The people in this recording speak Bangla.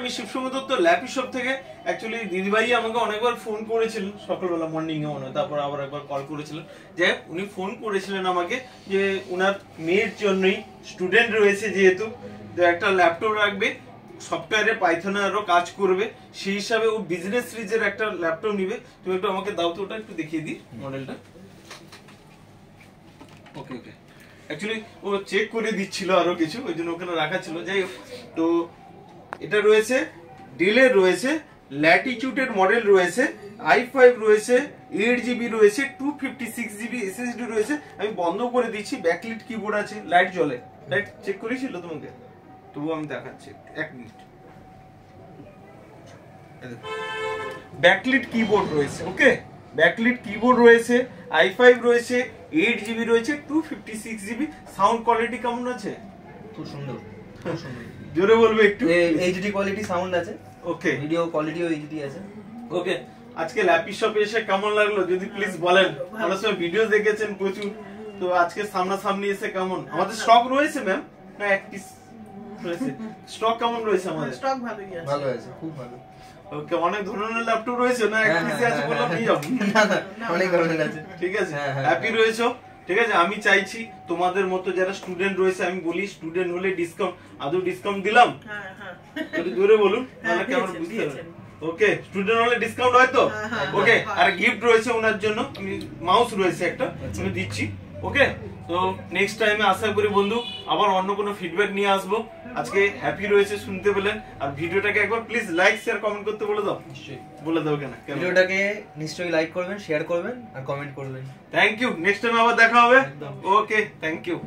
আমি শিবসঙ্গ দত্ত ল্যাপি শপ থেকে। অ্যাকচুয়ালি দিদিভাই আমাকে অনেকবার ফোন করেছিলেন সকালবেলা মর্নিং এ মনে হয়, তারপর আবার একবার কল করেছিলেন। যাই উনি ফোন করেছিলেন আমাকে যে উনার মেয়ের জন্যই, স্টুডেন্ট রয়েছে যেহেতু, তো একটা ল্যাপটপ রাখবে, সফটওয়্যারে পাইথনে আরো কাজ করবে, সেই হিসাবে ও বিজনেস সিরিজের একটা ল্যাপটপ নিবে। তুমি একটু আমাকে দাও তো, ওটা একটু দেখিয়ে দিই মডেলটা। ওকে ওকে, অ্যাকচুয়ালি ও চেক করে দিচ্ছিল আরো কিছু, ওই জন্য ওখানে রাখা ছিল। যাই হোক, তো এটা রয়েছে ডেলের, রয়েছে ল্যাটিটিউডের মডেল রয়েছে, i5 রয়েছে, 8GB রয়েছে, 256GB SSD রয়েছে। আমি বন্ধ করে দিচ্ছি, ব্যাকলিট কিবোর্ড আছে, লাইট জ্বলে, লাইট চেক করেছিল তোমাকে, তবু আমি দেখাচ্ছি, এক মিনিট। ব্যাকলিট কিবোর্ড রয়েছে, ওকে, ব্যাকলিট কিবোর্ড রয়েছে, i5 রয়েছে, 8GB রয়েছে, 256GB। সাউন্ড কোয়ালিটি কেমন আছে? খুব সুন্দর, খুব সুন্দর। জোরে বলবে একটু। এইচডি কোয়ালিটি সাউন্ড আছে, ওকে, ভিডিও কোয়ালিটিও এইচডি আছে। ওকে, আজকে ল্যাপি শপে এসে কেমন লাগলো যদি প্লিজ বলেন। অনেক সময় ভিডিও দেখেছেন প্রচুর, তো আজকে সামনাসামনি এসে কেমন? আমাদের স্টক রয়েছে ম্যাম না এক পিস রয়েছে? স্টক কেমন রয়েছে আমাদের? স্টক ভালোই আছে, ভালো আছে, খুব ভালো। ওকে, অনেক ধরনের ল্যাপটপ রয়েছে না এক পিসে আছে বললাম নিয়ে যাবো? না, অনেক ধরনের আছে। ঠিক আছে, হ্যাঁ, হ্যাপি রয়েছো? ঠিক আছে, আমি চাইছি তোমাদের মতো যারা স্টুডেন্ট রয়েছে, আমি বলি স্টুডেন্ট হলে ডিসকাউন্ট, আদৌ ডিসকাউন্ট দিলাম? হ্যাঁ হ্যাঁ, একটু জোরে বলুন হ্যাঁ, তাহলে কেমন দিয়েছেন, বুঝতে দিয়েছেন। পারবেন। ওকে, স্টুডেন্ট হলে ডিসকাউন্ট হয় তো? হ্যাঁ, হ্যাঁ, ওকে, হয়। আর গিফট রয়েছে ওনার জন্য, আমি মাউস রয়েছে একটা, আমি দিচ্ছি। ওকে, তো নেক্সট টাইমে আশা করি বন্ধু আবার অন্য কোনো ফিডব্যাক নিয়ে আসবো। আজকে হ্যাপি রয়েছে শুনতে পেলেন। আর ভিডিওটাকে একবার প্লিজ লাইক শেয়ার কমেন্ট করতে বলে দাও। নিশ্চয়ই বলে দাও কেন, ভিডিওটাকে নিশ্চয়ই লাইক করবেন, শেয়ার করবেন আর কমেন্ট করবেন। থ্যাংক ইউ, নেক্সট টাইম আবার দেখা হবে। একদম। ওকে, থ্যাংক ইউ।